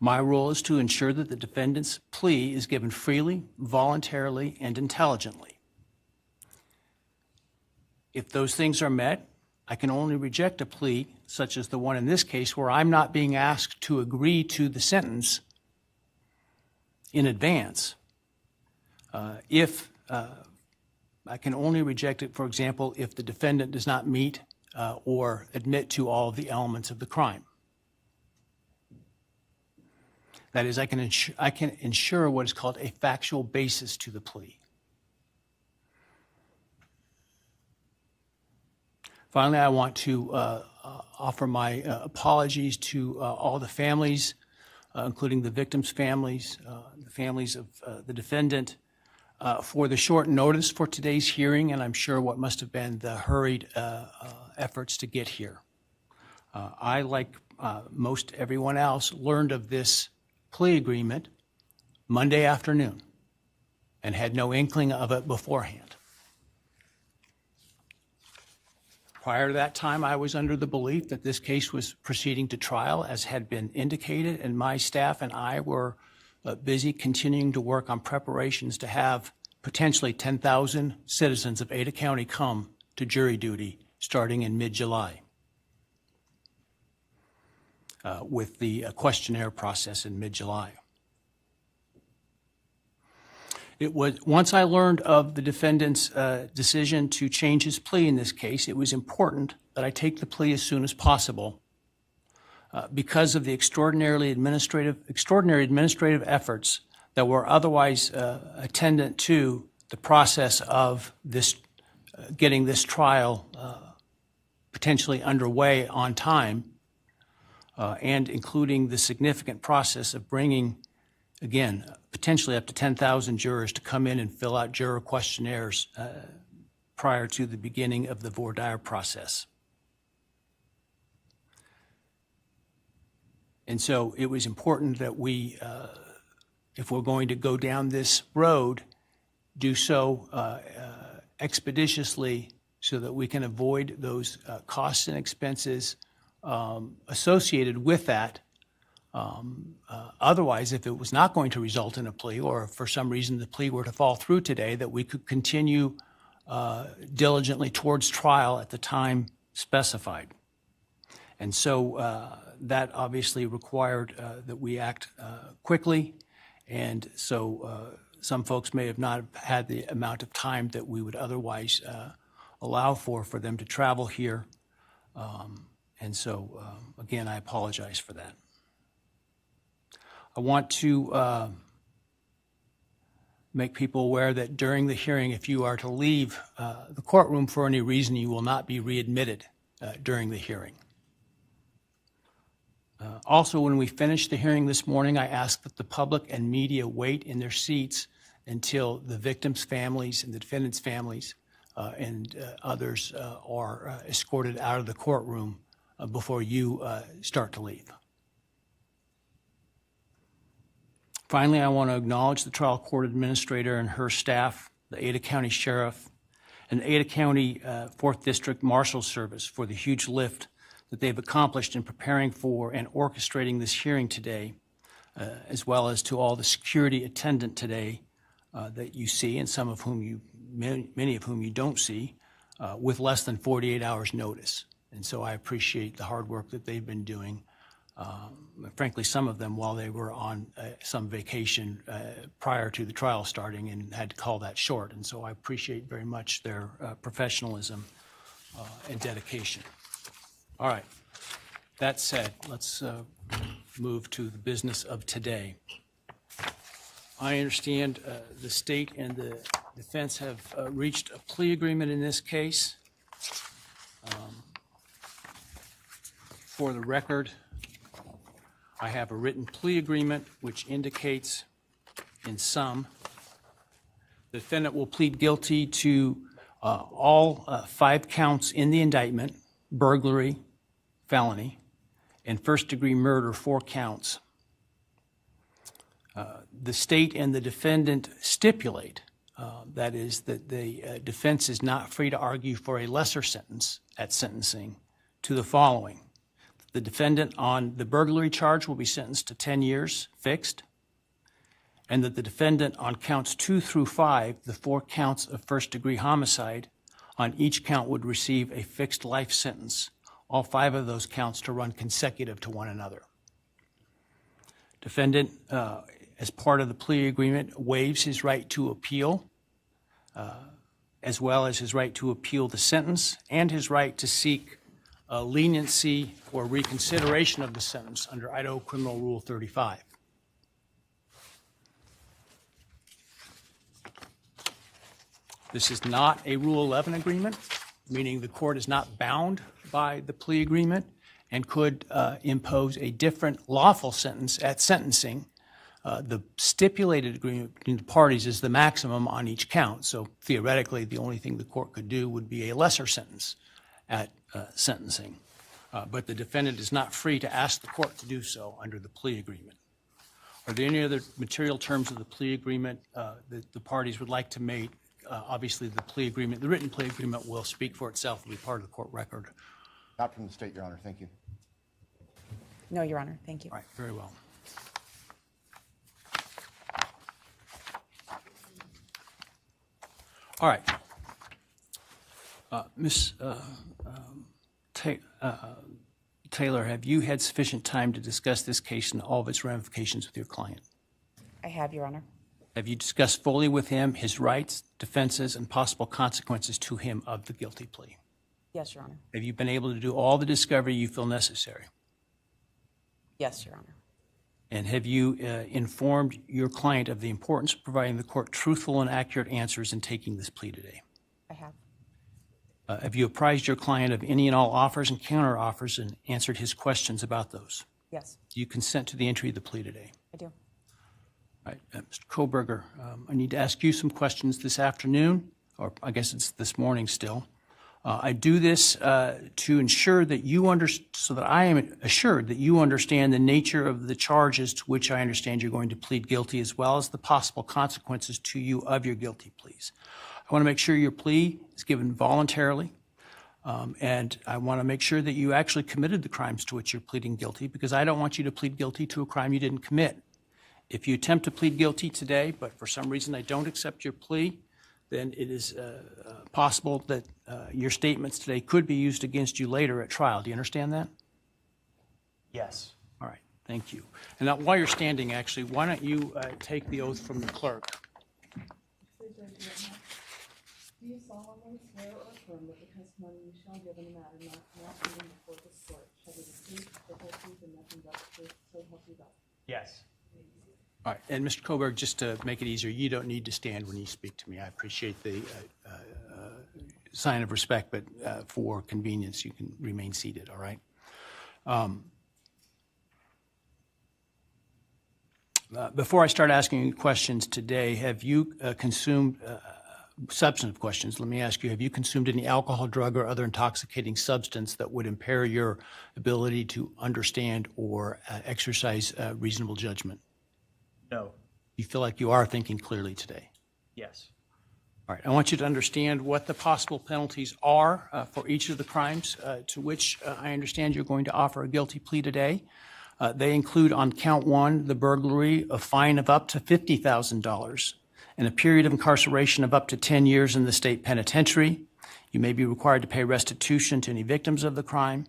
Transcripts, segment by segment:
My role is to ensure that the defendant's plea is given freely, voluntarily, and intelligently. If those things are met, I can only reject a plea, such as the one in this case, where I'm not being asked to agree to the sentence in advance. I can only reject it, for example, if the defendant does not meet or admit to all of the elements of the crime. That is, I can ensure what is called a factual basis to the plea. Finally, I want to offer my apologies to all the families, including the victims' families, the families of the defendant, for the short notice for today's hearing, and I'm sure what must have been the hurried efforts to get here. I, like most everyone else, learned of this plea agreement Monday afternoon and had no inkling of it beforehand. Prior to that time, I was under the belief that this case was proceeding to trial, as had been indicated, and my staff and I were busy continuing to work on preparations to have potentially 10,000 citizens of Ada County come to jury duty starting in mid-July, with the questionnaire process in mid-July. It was, once I learned of the defendant's decision to change his plea in this case, it was important that I take the plea as soon as possible because of the extraordinary administrative efforts that were otherwise attendant to the process of this getting this trial potentially underway on time, and including the significant process of bringing, again, potentially up to 10,000 jurors to come in and fill out juror questionnaires prior to the beginning of the voir dire process. And so it was important that we, if we're going to go down this road, do so expeditiously so that we can avoid those costs and expenses associated with that. Otherwise, if it was not going to result in a plea, or if for some reason the plea were to fall through today, that we could continue diligently towards trial at the time specified. And so that obviously required that we act quickly, and so some folks may have not had the amount of time that we would otherwise allow for them to travel here. And so, again, I apologize for that. I want to make people aware that during the hearing, if you are to leave the courtroom for any reason, you will not be readmitted during the hearing. Also, when we finish the hearing this morning, I ask that the public and media wait in their seats until the victims' families and the defendants' families and others are escorted out of the courtroom before you start to leave. Finally, I want to acknowledge the trial court administrator and her staff, the Ada County Sheriff, and the Ada County 4th District Marshal Service for the huge lift that they've accomplished in preparing for and orchestrating this hearing today, as well as to all the security attendant today that you see, and some of whom many of whom you don't see, with less than 48 hours notice. And so I appreciate the hard work that they've been doing. Frankly, some of them while they were on some vacation prior to the trial starting and had to call that short. And so I appreciate very much their professionalism and dedication. All right. That said, let's move to the business of today. I understand the state and the defense have reached a plea agreement in this case. For the record, I have a written plea agreement which indicates in sum the defendant will plead guilty to all 5 counts in the indictment: burglary, felony, and first-degree murder, 4 counts. The state and the defendant stipulate, that is, that the defense is not free to argue for a lesser sentence at sentencing, to the following: The defendant on the burglary charge will be sentenced to 10 years fixed, and that the defendant on counts 2 through 5, the 4 counts of first-degree homicide, on each count would receive a fixed life sentence, all 5 of those counts to run consecutive to one another. Defendant, as part of the plea agreement, waives his right to appeal, as well as his right to appeal the sentence and his right to seek leniency or reconsideration of the sentence under Idaho Criminal Rule 35. This is not a Rule 11 agreement, meaning the court is not bound by the plea agreement and could impose a different lawful sentence at sentencing. The stipulated agreement between the parties is the maximum on each count, so theoretically the only thing the court could do would be a lesser sentence at sentencing. But the defendant is not free to ask the court to do so under the plea agreement. Are there any other material terms of the plea agreement that the parties would like to make? Obviously, the plea agreement, the written plea agreement will speak for itself and be part of the court record. Not from the state, Your Honor. Thank you. No, Your Honor. Thank you. All right, very well. All right. Ms. Taylor, have you had sufficient time to discuss this case and all of its ramifications with your client? I have, Your Honor. Have you discussed fully with him his rights, defenses, and possible consequences to him of the guilty plea? Yes, Your Honor. Have you been able to do all the discovery you feel necessary? Yes, Your Honor. And have you informed your client of the importance of providing the court truthful and accurate answers in taking this plea today? I have. Have you apprised your client of any and all offers and counteroffers and answered his questions about those? Yes, Do you consent to the entry of the plea today? I do. All right, Mr. Kohberger, I need to ask you some questions this afternoon, or I guess it's this morning still. I do this to ensure that so that I am assured that you understand the nature of the charges to which I understand you're going to plead guilty, as well as the possible consequences to you of your guilty pleas. I want to make sure your plea is given voluntarily, and I want to make sure that you actually committed the crimes to which you're pleading guilty, because I don't want you to plead guilty to a crime you didn't commit. If you attempt to plead guilty today, but for some reason I don't accept your plea, then it is possible that your statements today could be used against you later at trial. Do you understand that? Yes. All right, thank you. And now, while you're standing, actually, why don't you take the oath from the clerk? Do you solemnly swear or affirm that the testimony you shall give in the matter not being before this court shall be the truth, the whole truth, and nothing but the truth, so help you God? Yes. All right, and Mr. Kohberger, just to make it easier, you don't need to stand when you speak to me. I appreciate the sign of respect, but for convenience, you can remain seated, all right? Before I start asking you questions today, have you consumed substantive questions? Let me ask you, have you consumed any alcohol, drug, or other intoxicating substance that would impair your ability to understand or exercise reasonable judgment? No. You feel like you are thinking clearly today? Yes. All right, I want you to understand what the possible penalties are for each of the crimes to which I understand you're going to offer a guilty plea today. They include on count 1, the burglary, a fine of up to $50,000 and a period of incarceration of up to 10 years in the state penitentiary. You may be required to pay restitution to any victims of the crime.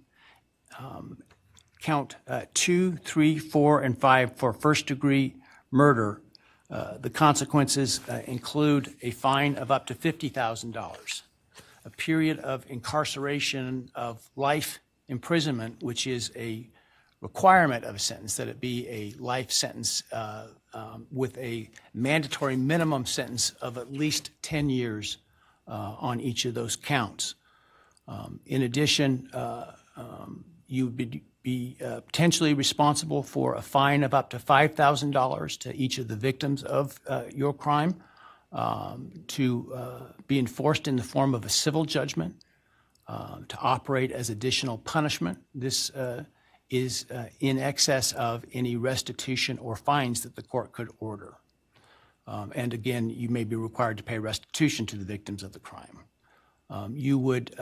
Count 2, 3, 4, and 5 for first-degree murder. The consequences include a fine of up to $50,000, a period of incarceration of life imprisonment, which is a requirement of a sentence, that it be a life sentence with a mandatory minimum sentence of at least 10 years on each of those counts. In addition, you would be potentially responsible for a fine of up to $5,000 to each of the victims of your crime to be enforced in the form of a civil judgment to operate as additional punishment. This is in excess of any restitution or fines that the court could order. And again, you may be required to pay restitution to the victims of the crime. You would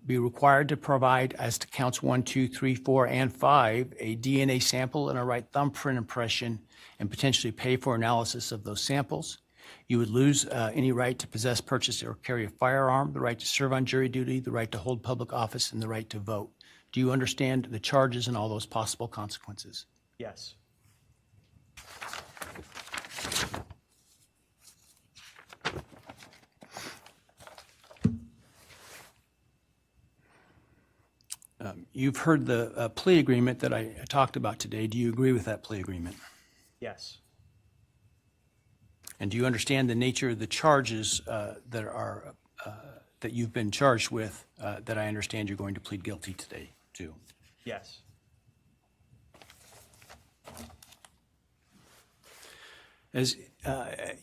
be required to provide, as to counts 1, 2, 3, 4, and 5, a DNA sample and a right thumbprint impression, and potentially pay for analysis of those samples. You would lose any right to possess, purchase, or carry a firearm, the right to serve on jury duty, the right to hold public office, and the right to vote. Do you understand the charges and all those possible consequences? Yes. You've heard the plea agreement that I talked about today. Do you agree with that plea agreement? Yes. And do you understand the nature of the charges that you've been charged with that I understand you're going to plead guilty today to? Yes. As I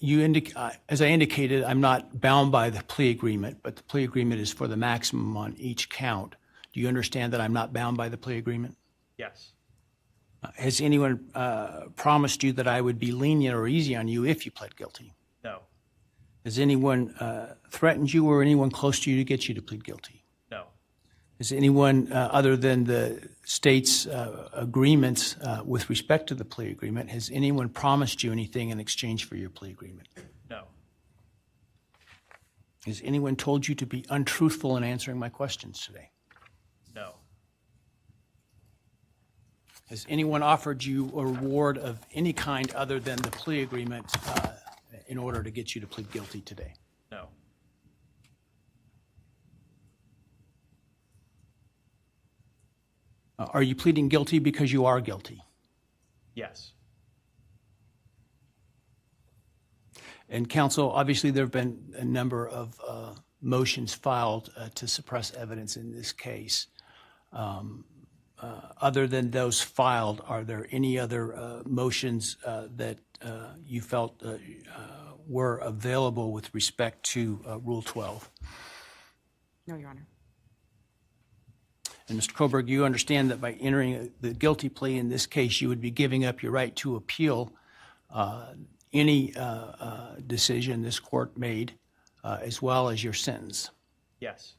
indicated, I'm not bound by the plea agreement, but the plea agreement is for the maximum on each count. Do you understand that I'm not bound by the plea agreement? Yes. Has anyone promised you that I would be lenient or easy on you if you pled guilty? No. Has anyone threatened you or anyone close to you to get you to plead guilty? No. Has anyone, other than the state's agreements with respect to the plea agreement, has anyone promised you anything in exchange for your plea agreement? No. Has anyone told you to be untruthful in answering my questions today? No. Has anyone offered you a reward of any kind other than the plea agreement in order to get you to plead guilty today? No. Are you pleading guilty because you are guilty? Yes. And counsel, obviously there have been a number of motions filed to suppress evidence in this case. Other than those filed, are there any other motions that you felt were available with respect to Rule 12? No, Your Honor. And Mr. Kohberger, you understand that by entering the guilty plea in this case, you would be giving up your right to appeal any decision this court made, as well as your sentence. Yes.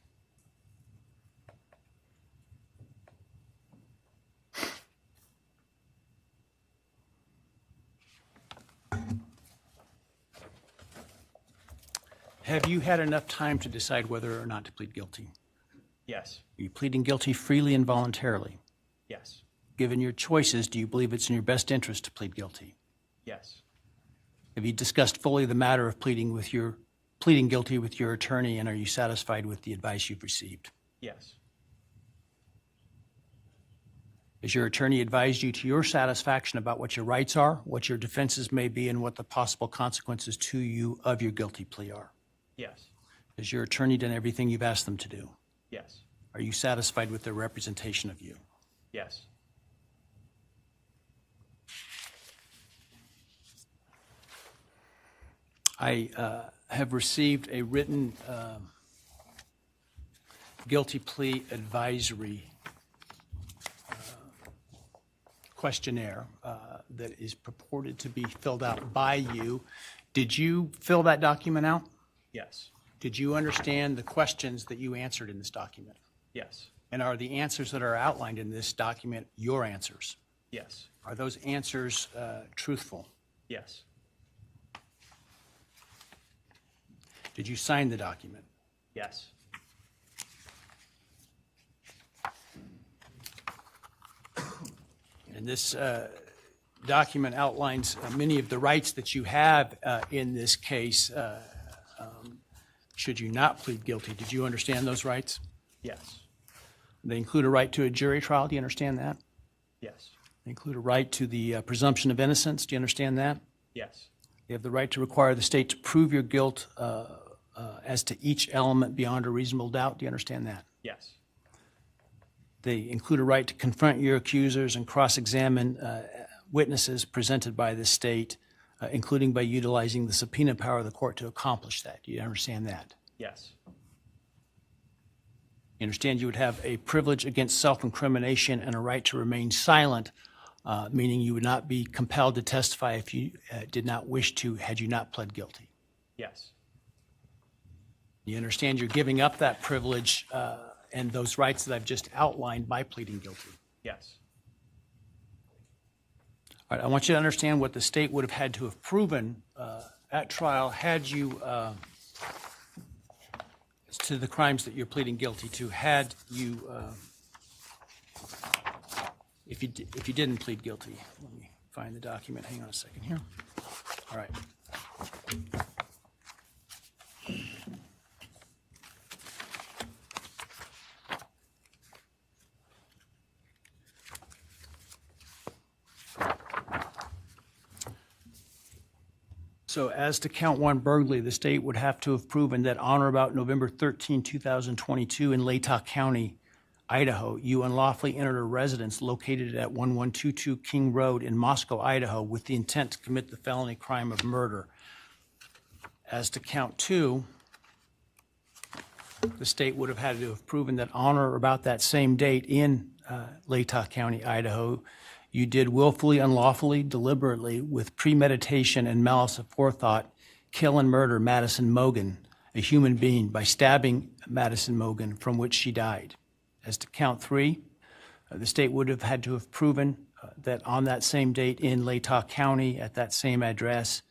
Have you had enough time to decide whether or not to plead guilty? Yes. Are you pleading guilty freely and voluntarily? Yes. Given your choices, do you believe it's in your best interest to plead guilty? Yes. Have you discussed fully the matter of pleading guilty with your attorney, and are you satisfied with the advice you've received? Yes. Has your attorney advised you to your satisfaction about what your rights are, what your defenses may be, and what the possible consequences to you of your guilty plea are? Yes. Has your attorney done everything you've asked them to do? Yes. Are you satisfied with their representation of you? Yes. I have received a written guilty plea advisory questionnaire that is purported to be filled out by you. Did you fill that document out? Yes. Did you understand the questions that you answered in this document? Yes. And are the answers that are outlined in this document your answers? Yes. Are those answers truthful? Yes. Did you sign the document? Yes. And this document outlines many of the rights that you have in this case should you not plead guilty. Did you understand those rights? Yes. They include a right to a jury trial. Do you understand that? Yes. They include a right to the presumption of innocence. Do you understand that? Yes. You have the right to require the state to prove your guilt as to each element beyond a reasonable doubt. Do you understand that? Yes. They include a right to confront your accusers and cross-examine witnesses presented by the state, including by utilizing the subpoena power of the court to accomplish that. Do you understand that? Yes. You understand you would have a privilege against self-incrimination and a right to remain silent, meaning you would not be compelled to testify if you did not wish to, had you not pled guilty. Yes. You understand you're giving up that privilege and those rights that I've just outlined by pleading guilty. Yes. All right, I want you to understand what the state would have had to have proven at trial had you, to the crimes that you're pleading guilty to, had you, if you didn't plead guilty. Let me find the document. Hang on a second here. All right. So as to count one burglary, the state would have to have proven that on or about November 13, 2022 in Latah County, Idaho, you unlawfully entered a residence located at 1122 King Road in Moscow, Idaho, with the intent to commit the felony crime of murder. As to count two, the state would have had to have proven that on or about that same date in Latah County, Idaho, you did willfully, unlawfully, deliberately, with premeditation and malice aforethought, kill and murder Madison Mogan, a human being, by stabbing Madison Mogan, from which she died. As to count three, the state would have had to have proven that on that same date in Latah County, at that same address,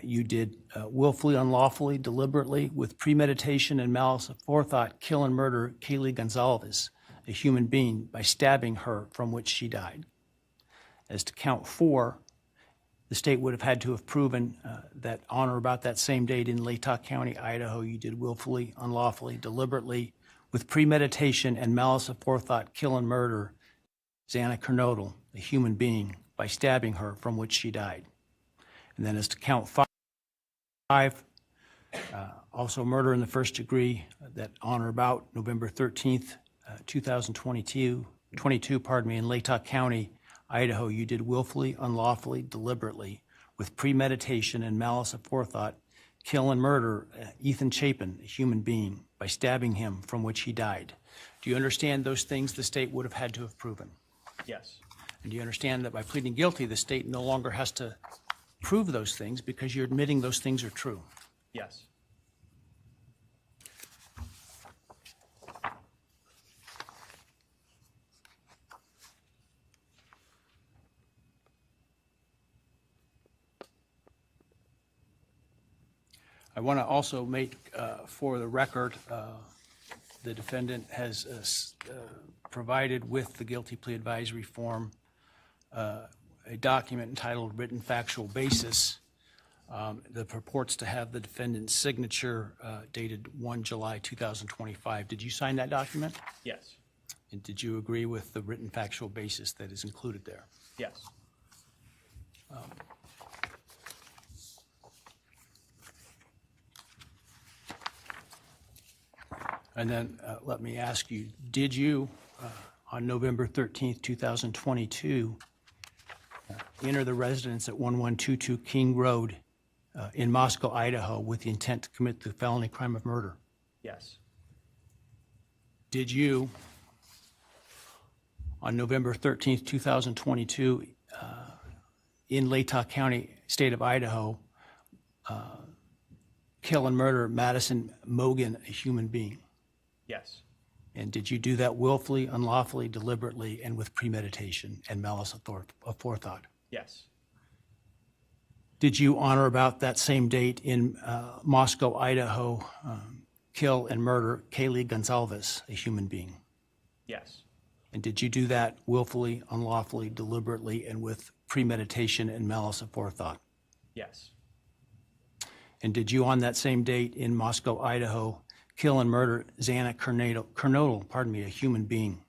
you did willfully, unlawfully, deliberately, with premeditation and malice aforethought, kill and murder Kaylee Gonzalez, a human being, by stabbing her, from which she died. As to count four, the state would have had to have proven that on or about that same date in Latah County, Idaho, you did willfully, unlawfully, deliberately, with premeditation and malice aforethought, kill and murder Xana Kernodle, a human being, by stabbing her, from which she died. And then as to count five, also murder in the first degree, that on or about November 13th, 2022, in Latah County, Idaho, you did willfully, unlawfully, deliberately, with premeditation and malice aforethought, kill and murder Ethan Chapin, a human being, by stabbing him, from which he died. Do you understand those things the state would have had to have proven? Yes. And do you understand that by pleading guilty, the state no longer has to prove those things because you're admitting those things are true? Yes. I want to also make, for the record, the defendant has provided with the guilty plea advisory form a document entitled Written Factual Basis that purports to have the defendant's signature dated 1 July 2025. Did you sign that document? Yes. And did you agree with the written factual basis that is included there? Yes. And then let me ask you, did you, on November 13th, 2022, enter the residence at 1122 King Road in Moscow, Idaho, with the intent to commit the felony crime of murder? Yes. Did you, on November 13th, 2022, in Latah County, state of Idaho, kill and murder Madison Mogan, a human being? Yes. And did you do that willfully, unlawfully, deliberately, and with premeditation and malice aforethought? Yes. Did you, on or about that same date in Moscow, Idaho, kill and murder Kaylee Gonzalez, a human being? Yes. And did you do that willfully, unlawfully, deliberately, and with premeditation and malice aforethought? Yes. And did you, on that same date in Moscow, Idaho, kill and murder Xana Kernodle, a human being?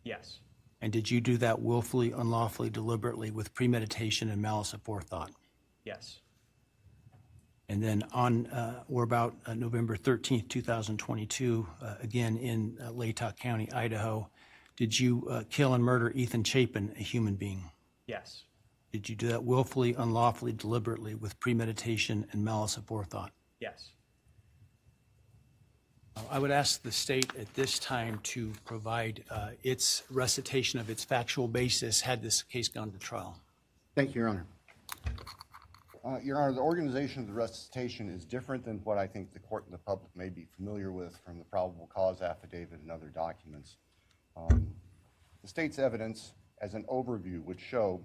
Yes. And did you do that willfully, unlawfully, deliberately, with premeditation and malice aforethought? Yes. And then on or about November 13th, 2022, again in Latah County, Idaho, did you kill and murder Ethan Chapin, a human being? Yes. Did you do that willfully, unlawfully, deliberately, with premeditation and malice aforethought? Yes. I would ask the state at this time to provide its recitation of its factual basis had this case gone to trial. Thank you, Your Honor. Your Honor, the organization of the resuscitation is different than what I think the court and the public may be familiar with from the probable cause affidavit and other documents. The state's evidence, as an overview, would show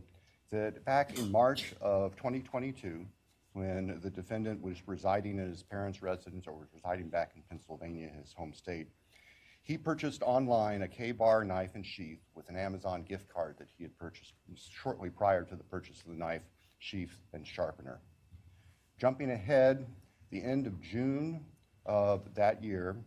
that back in March of 2022, when the defendant was residing at his parents' residence or was residing back in Pennsylvania, his home state, he purchased online a K-bar knife and sheath with an Amazon gift card that he had purchased shortly prior to the purchase of the knife, sheath, and sharpener. Jumping ahead, the end of June of that year,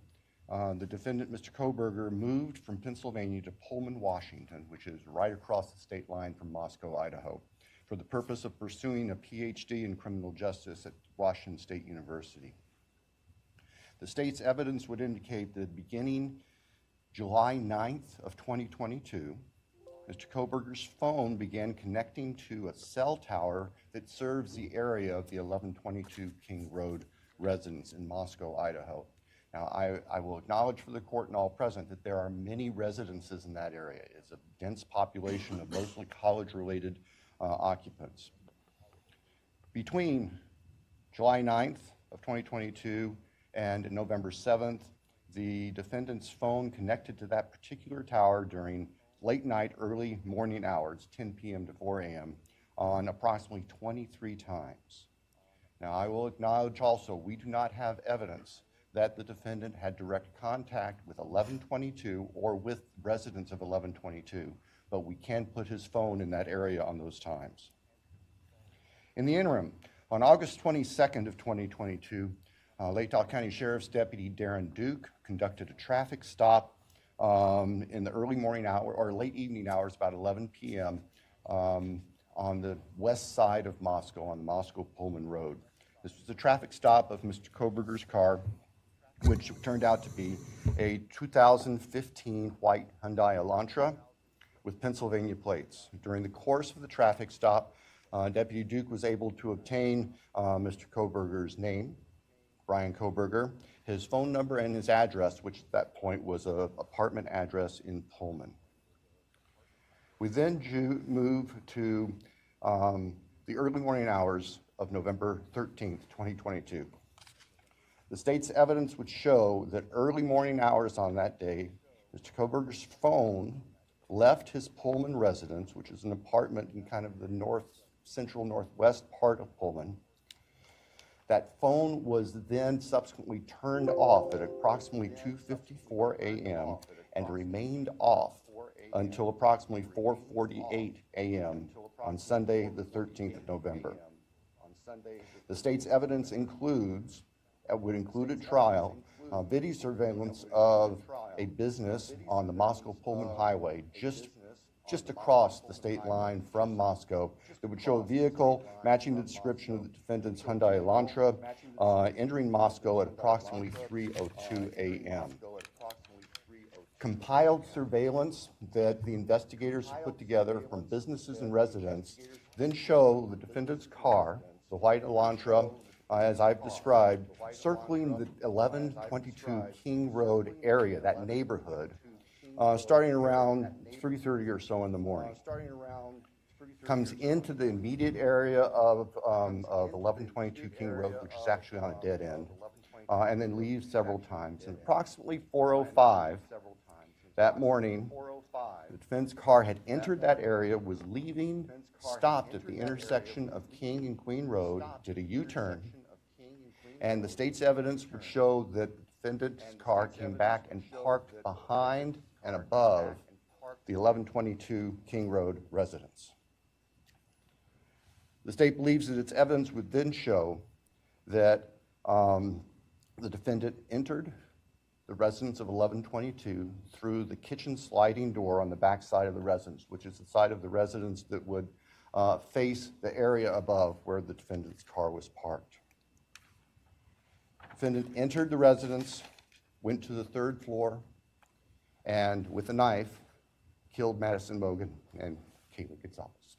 the defendant, Mr. Kohberger, moved from Pennsylvania to Pullman, Washington, which is right across the state line from Moscow, Idaho, for the purpose of pursuing a PhD in criminal justice at Washington State University. The state's evidence would indicate that beginning July 9th of 2022, Mr. Kohberger's phone began connecting to a cell tower that serves the area of the 1122 King Road residence in Moscow, Idaho. Now, I will acknowledge for the court and all present that there are many residences in that area. It's a dense population of mostly college-related occupants. Between July 9th of 2022 and November 7th, the defendant's phone connected to that particular tower during late night, early morning hours, 10 p.m. to 4 a.m., on approximately 23 times. Now, I will acknowledge also we do not have evidence that the defendant had direct contact with 1122 or with residents of 1122, but we can put his phone in that area on those times. In the interim, on August 22nd of 2022, Lake Tahoe County Sheriff's Deputy Darren Duke conducted a traffic stop in the early morning hour or late evening hours, about 11 p.m. On the west side of Moscow, on the Moscow-Pullman Road. This was a traffic stop of Mr. Kohberger's car, which turned out to be a 2015 white Hyundai Elantra with Pennsylvania plates. During the course of the traffic stop, Deputy Duke was able to obtain Mr. Kohberger's name, Bryan Kohberger, his phone number, and his address, which at that point was an apartment address in Pullman. We then move to the early morning hours of November 13th, 2022. The state's evidence would show that early morning hours on that day, Mr. Kohberger's phone left his Pullman residence, which is an apartment in kind of the central northwest part of Pullman. That phone was then subsequently turned off at approximately 2:54 a.m. and remained off until approximately 4:48 a.m. on Sunday, the 13th of November. The state's evidence would include at trial video surveillance of a business on the Moscow-Pullman Highway just across the state line from Moscow that would show a vehicle matching the description of the defendant's Hyundai Elantra entering Moscow at approximately 3:02 a.m. Compiled surveillance that the investigators put together from businesses and residents then show the defendant's car, the white Elantra, as I've described, circling the 1122 King Road area, that neighborhood, starting around 3:30 or so in the morning. Comes into the immediate area of 1122 King Road, which is actually on a dead end, and then leaves several times. And approximately 4:05 that morning, the defense car had entered that area, was leaving, stopped at the intersection of King and Queen Road, did a U-turn, and the state's evidence would show that the defendant's car came back and parked behind and above the 1122 King Road residence. The state believes that its evidence would then show that the defendant entered the residence of 1122 through the kitchen sliding door on the back side of the residence, which is the side of the residence that would face the area above where the defendant's car was parked. The defendant entered the residence, went to the third floor, and with a knife, killed Madison Mogan and Caitlin Gonzalez.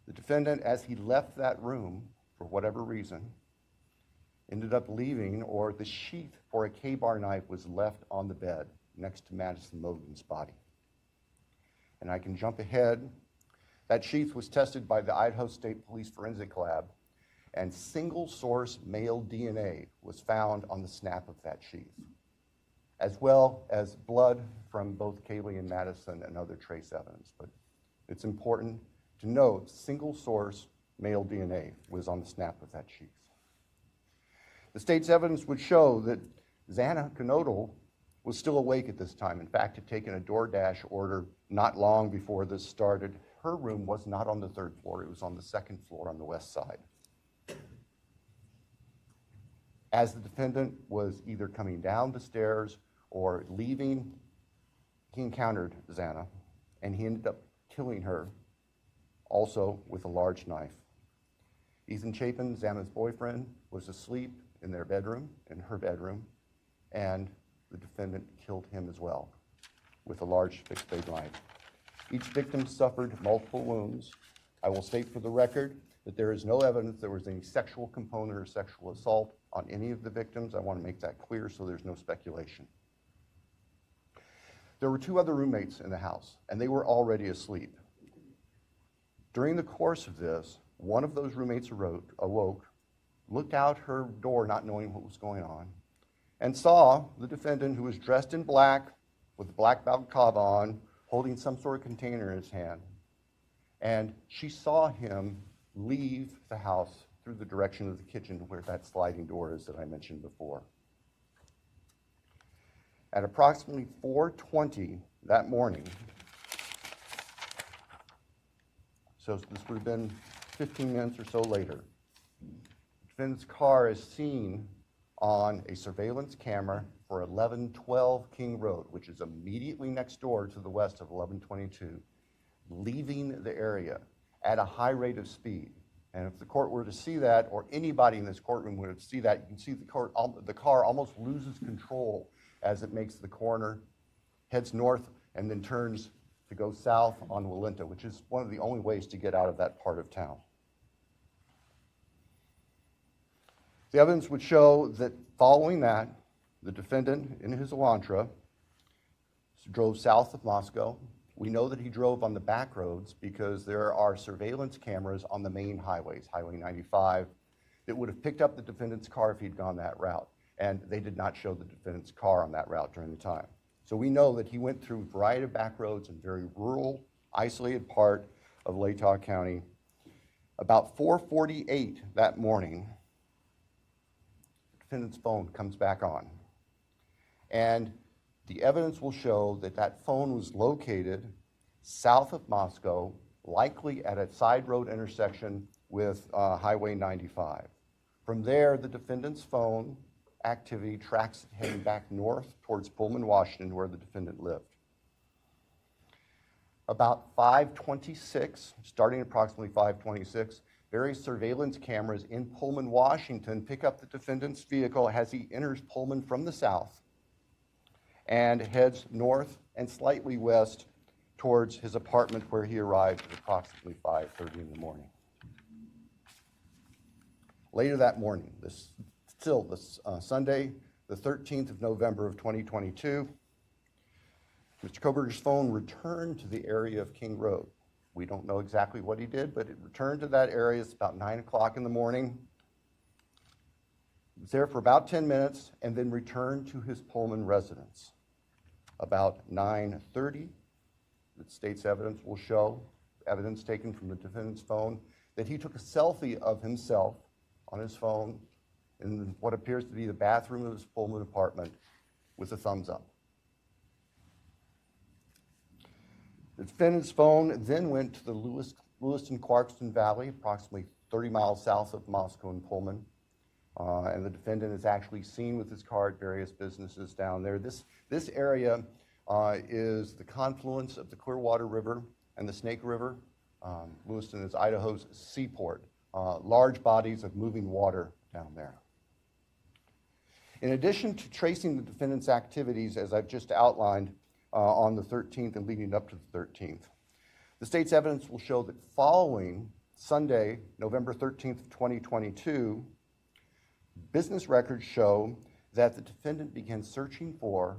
The defendant, as he left that room, for whatever reason, ended up leaving, or the sheath for a K-bar knife was left on the bed next to Madison Mogan's body. And I can jump ahead That sheath was tested by the Idaho State Police Forensic Lab, and single source male DNA was found on the snap of that sheath, as well as blood from both Kaylee and Madison and other trace evidence. But it's important to note single source male DNA was on the snap of that sheath. The state's evidence would show that Xana Knodel was still awake at this time. In fact, had taken a DoorDash order not long before this started. Her room was not on the 3rd floor, it was on the 2nd floor on the west side. As the defendant was either coming down the stairs or leaving, he encountered Xana, and he ended up killing her, also with a large knife. Ethan Chapin, Xana's boyfriend, was asleep in their bedroom, in her bedroom, and the defendant killed him as well with a large fixed blade knife. Each victim suffered multiple wounds. I will state for the record that there is no evidence there was any sexual component or sexual assault on any of the victims. I want to make that clear so there's no speculation. There were 2 other roommates in the house, and they were already asleep. During the course of this, one of those roommates awoke, looked out her door not knowing what was going on, and saw the defendant, who was dressed in black with a black balaclava on, holding some sort of container in his hand. And she saw him leave the house through the direction of the kitchen where that sliding door is that I mentioned before. At approximately 4:20 that morning, so this would have been 15 minutes or so later, the defendant's car is seen on a surveillance camera for 1112 King Road, which is immediately next door to the west of 1122, leaving the area at a high rate of speed. And if the court were to see that, or anybody in this courtroom would see that, you can see the car almost loses control as it makes the corner, heads north, and then turns to go south on Walinta, which is one of the only ways to get out of that part of town. The evidence would show that following that, the defendant in his Elantra drove south of Moscow. We know that he drove on the back roads because there are surveillance cameras on the main highways, Highway 95, that would have picked up the defendant's car if he'd gone that route. And they did not show the defendant's car on that route during the time. So we know that he went through a variety of back roads in very rural, isolated part of Latah County. About 4:48 that morning, the defendant's phone comes back on. And the evidence will show that that phone was located south of Moscow, likely at a side road intersection with Highway 95. From there, the defendant's phone activity tracks it heading back north towards Pullman, Washington, where the defendant lived. About 5:26, starting approximately 5:26, various surveillance cameras in Pullman, Washington pick up the defendant's vehicle as he enters Pullman from the south and heads north and slightly west towards his apartment, where he arrived at approximately 5:30 in the morning. Later that morning, Sunday, the 13th of November of 2022, Mr. Kohberger's phone returned to the area of King Road. We don't know exactly what he did, but it returned to that area. It's about 9 o'clock in the morning. He was there for about 10 minutes and then returned to his Pullman residence. About 9:30, the state's evidence will show, evidence taken from the defendant's phone, that he took a selfie of himself on his phone in what appears to be the bathroom of his Pullman apartment with a thumbs up. The defendant's phone then went to the Lewiston-Clarkston Valley, approximately 30 miles south of Moscow and Pullman. And the defendant is actually seen with his car at various businesses down there. This area is the confluence of the Clearwater River and the Snake River. Lewiston is Idaho's seaport. Large bodies of moving water down there. In addition to tracing the defendant's activities, as I've just outlined, on the 13th and leading up to the 13th, the state's evidence will show that following Sunday, November 13th, 2022, business records show that the defendant began searching for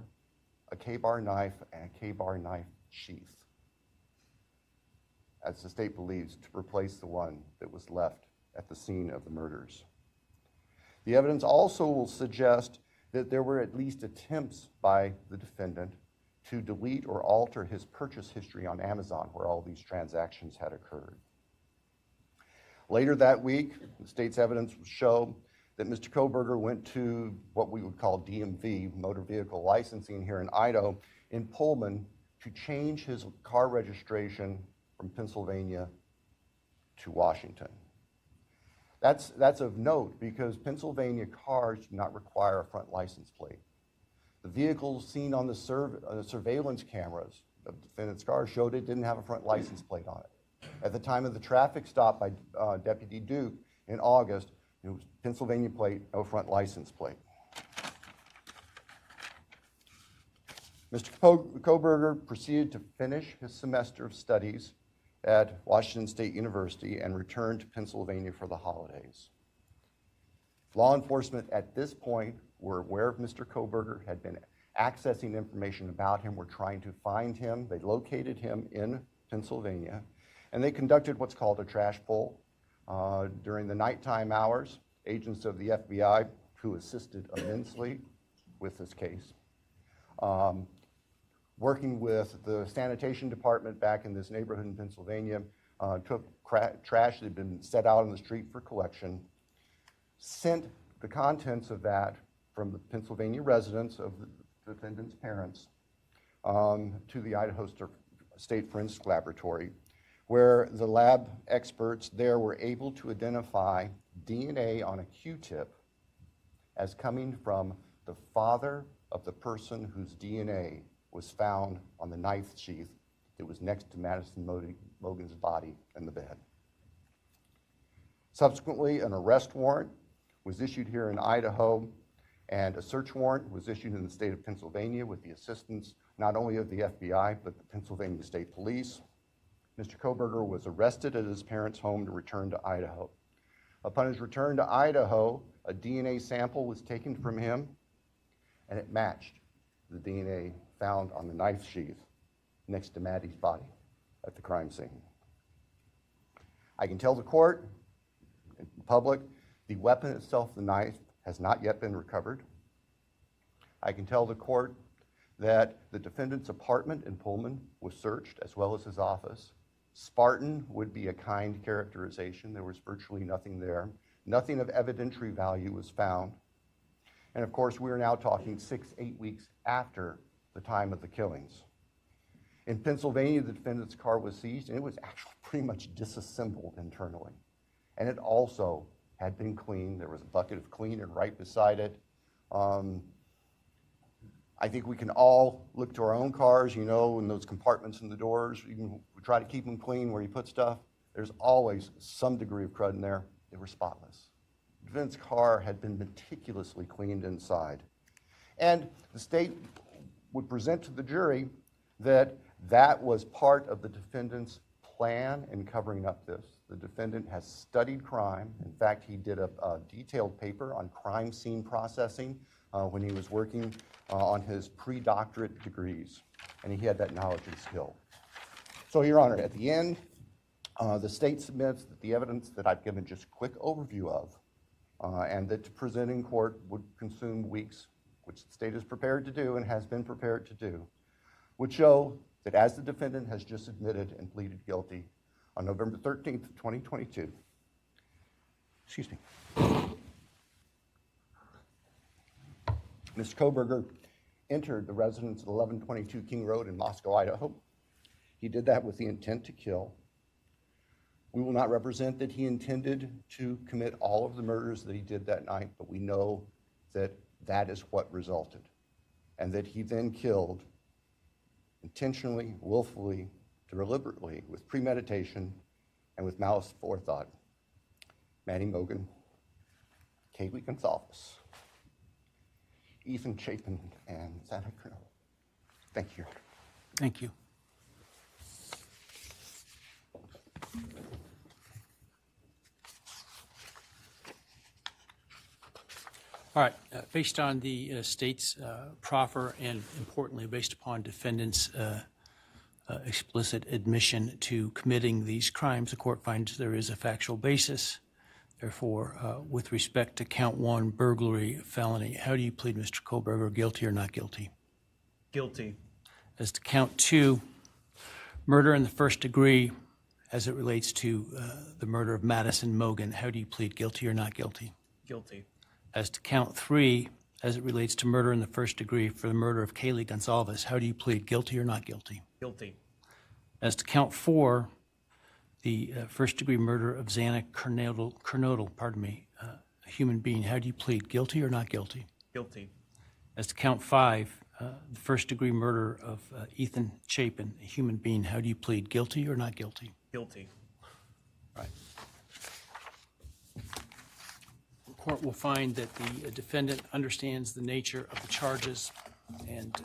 a K-bar knife and a K-bar knife sheath. as the state believes, to replace the one that was left at the scene of the murders. The evidence also will suggest that there were at least attempts by the defendant to delete or alter his purchase history on Amazon, where all these transactions had occurred. Later that week, the state's evidence will show that Mr. Kohberger went to what we would call DMV, motor vehicle licensing here in Idaho, in Pullman, to change his car registration from Pennsylvania to Washington. That's of note because Pennsylvania cars do not require a front license plate. The vehicles seen on the surveillance cameras of the defendant's car showed it didn't have a front license plate on it. At the time of the traffic stop by Deputy Duke in August, it was Pennsylvania plate, no front license plate. Mr. Kohberger proceeded to finish his semester of studies at Washington State University and returned to Pennsylvania for the holidays. Law enforcement at this point were aware of Mr. Kohberger, had been accessing information about him, were trying to find him. They located him in Pennsylvania, and they conducted what's called a trash pull. During the nighttime hours, agents of the FBI, who assisted immensely with this case, working with the sanitation department back in this neighborhood in Pennsylvania, took trash that had been set out on the street for collection, sent the contents of that from the Pennsylvania residence of the defendant's parents to the Idaho State Forensic Laboratory, where the lab experts there were able to identify DNA on a Q-tip as coming from the father of the person whose DNA was found on the knife sheath that was next to Madison Mogen's body in the bed. Subsequently, an arrest warrant was issued here in Idaho, and a search warrant was issued in the state of Pennsylvania with the assistance not only of the FBI, but the Pennsylvania State Police. Mr. Kohberger was arrested at his parents' home to return to Idaho. Upon his return to Idaho, a DNA sample was taken from him, and it matched the DNA found on the knife sheath next to Maddie's body at the crime scene. I can tell the court, in public, the weapon itself, the knife, has not yet been recovered. I can tell the court that the defendant's apartment in Pullman was searched, as well as his office. Spartan would be a kind characterization. There was virtually nothing there. Nothing of evidentiary value was found. And of course, we are now talking 6-8 weeks after the time of the killings. In Pennsylvania, the defendant's car was seized, and it was actually pretty much disassembled internally. And it also had been cleaned. There was a bucket of cleaner right beside it. I think we can all look to our own cars, you know, in those compartments in the doors. We try to keep them clean where you put stuff. There's always some degree of crud in there. They were spotless. The defendant's car had been meticulously cleaned inside. And the state would present to the jury that that was part of the defendant's plan in covering up this. The defendant has studied crime. In fact, he did a detailed paper on crime scene processing when he was working on his pre-doctorate degrees, and he had that knowledge and skill. So, Your Honor, at the end, the state submits that the evidence that I've given just a quick overview of, and that to present in court would consume weeks, which the state is prepared to do and has been prepared to do, would show that as the defendant has just admitted and pleaded guilty on November 13th, 2022, excuse me, Mr. Kohberger entered the residence at 1122 King Road in Moscow, Idaho. He did that with the intent to kill. We will not represent that he intended to commit all of the murders that he did that night, but we know that that is what resulted, and that he then killed intentionally, willfully, deliberately, with premeditation, and with malice forethought, Maddie Mogen, Kaylee Gonzalez, Ethan Chapin, and Santa Colonel. Thank you, Your Honor. Thank you. All right, based on the state's proffer and importantly based upon defendant's explicit admission to committing these crimes. The court finds there is a factual basis. Therefore, with respect to count 1, burglary, felony, how do you plead, Mr. Kohberger, guilty or not guilty? Guilty. As to count 2, murder in the first degree, as it relates to the murder of Madison Mogan, how do you plead, guilty or not guilty? Guilty. As to count 3, as it relates to murder in the first degree for the murder of Kaylee Gonzalez, how do you plead, guilty or not guilty? Guilty. As to count 4, the first degree murder of Xana Kernodle, a human being, how do you plead, guilty or not guilty? Guilty. As to count 5, the first degree murder of Ethan Chapin, a human being, how do you plead, guilty or not guilty? Guilty. Right. The court will find that the defendant understands the nature of the charges and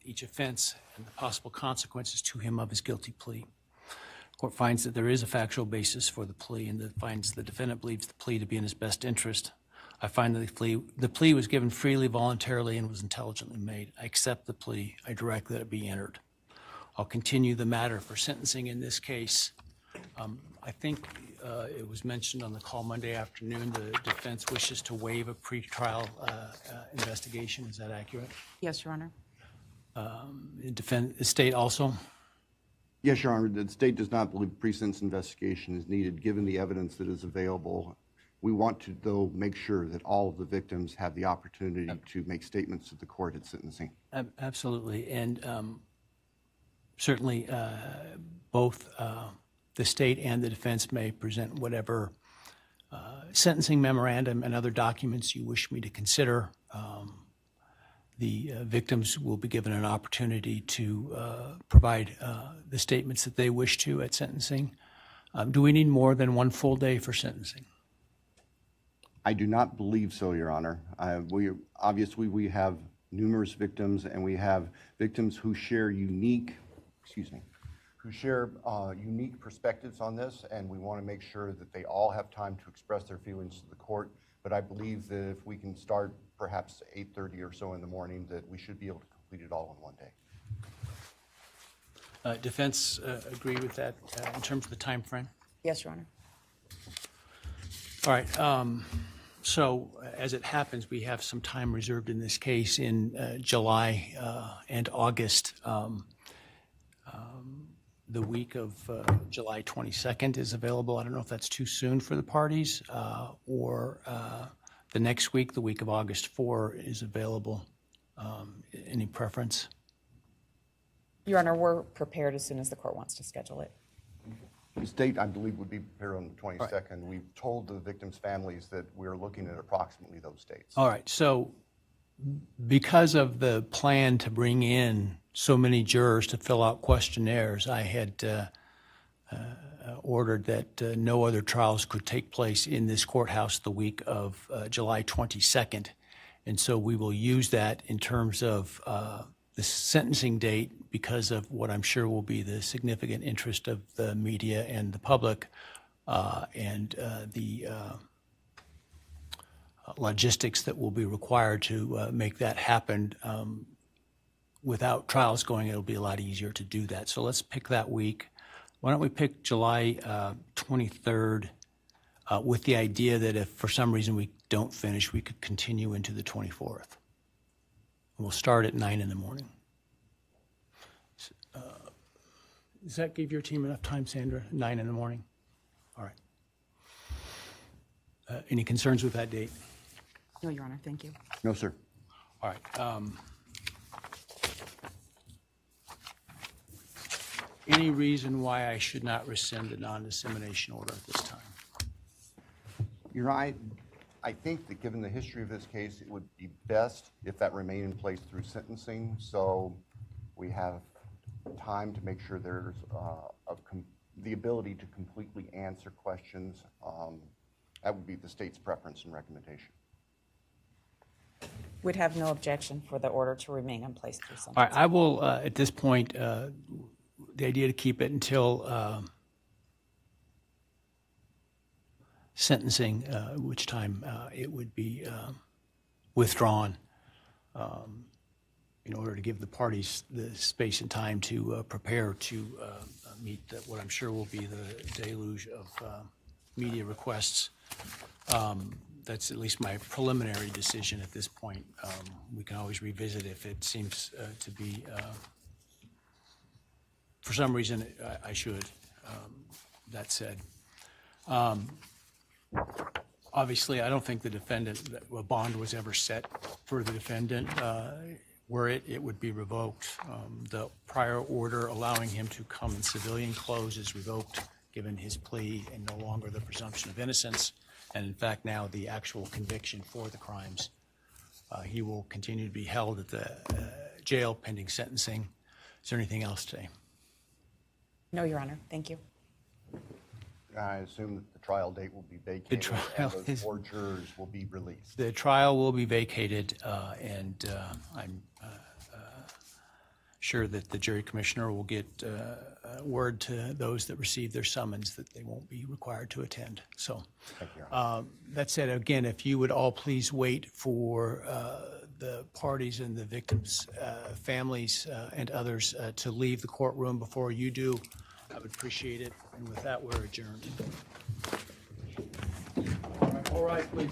each offense and the possible consequences to him of his guilty plea. The court finds that there is a factual basis for the plea and finds the defendant believes the plea to be in his best interest. I find that the plea was given freely, voluntarily, and was intelligently made. I accept the plea. I direct that it be entered. I'll continue the matter for sentencing in this case. I think it was mentioned on the call Monday afternoon, the defense wishes to waive a pretrial investigation. Is that accurate? Yes, Your Honor. The state also? Yes, Your Honor, the state does not believe pre-sentence investigation is needed given the evidence that is available. We want to, though, make sure that all of the victims have the opportunity to make statements to the court at sentencing. Absolutely. And certainly both the state and the defense may present whatever sentencing memorandum and other documents you wish me to consider. The victims will be given an opportunity to provide the statements that they wish to at sentencing. Do we need more than 1 full day for sentencing? I do not believe so, Your Honor. Obviously, we have numerous victims, and we have victims who share unique perspectives on this, and we want to make sure that they all have time to express their feelings to the court. But I believe that if we can start perhaps 8:30 or so in the morning, that we should be able to complete it all in 1 day. Defense agree with that in terms of the time frame? Yes, Your Honor. All right. So as it happens, we have some time reserved in this case in July and August. The week of July 22nd is available. I don't know if that's too soon for the parties or the next week, the week of August 4 is available. Any preference? Your Honor, we're prepared as soon as the court wants to schedule it. The state, I believe, would be prepared on the 22nd. Right. We've told the victims' families that we're looking at approximately those dates. All right. So because of the plan to bring in so many jurors to fill out questionnaires, I had ordered that no other trials could take place in this courthouse the week of July 22nd. And so we will use that in terms of the sentencing date because of what I'm sure will be the significant interest of the media and the public and the logistics that will be required to make that happen. Without trials going, it'll be a lot easier to do that. So let's pick that week. Why don't we pick July 23rd with the idea that if for some reason we don't finish, we could continue into the 24th. We'll start at 9 in the morning. Does that give your team enough time, Sandra? 9 in the morning? All right. Any concerns with that date? No, Your Honor, thank you. No, sir. All right. Any reason why I should not rescind the non-dissemination order at this time? You're right. I think that given the history of this case, it would be best if that remained in place through sentencing, so we have time to make sure there's the ability to completely answer questions. That would be the state's preference and recommendation. We'd have no objection for the order to remain in place through sentencing. All right, I will, at this point, the idea to keep it until sentencing, which time it would be withdrawn. in order to give the parties the space and time to prepare to meet what I'm sure will be the deluge of media requests. That's at least my preliminary decision at this point. We can always revisit if it seems to be, for some reason, I should. That said, obviously, I don't think the defendant, a bond was ever set for the defendant. Were it would be revoked. The prior order allowing him to come in civilian clothes is revoked, given his plea and no longer the presumption of innocence. And in fact, now the actual conviction for the crimes. He will continue to be held at the jail pending sentencing. Is there anything else today? No, Your Honor. Thank you. I assume that the trial date will be vacated The trial and those is- 4 jurors will be released. The trial will be vacated, and I'm sure that the jury commissioner will get word to those that receive their summons that they won't be required to attend. So Thank you, Your Honor. that said, again, if you would all please wait for the parties and the victims' families and others to leave the courtroom before you do, I would appreciate it. And with that, we're adjourned. All right, please.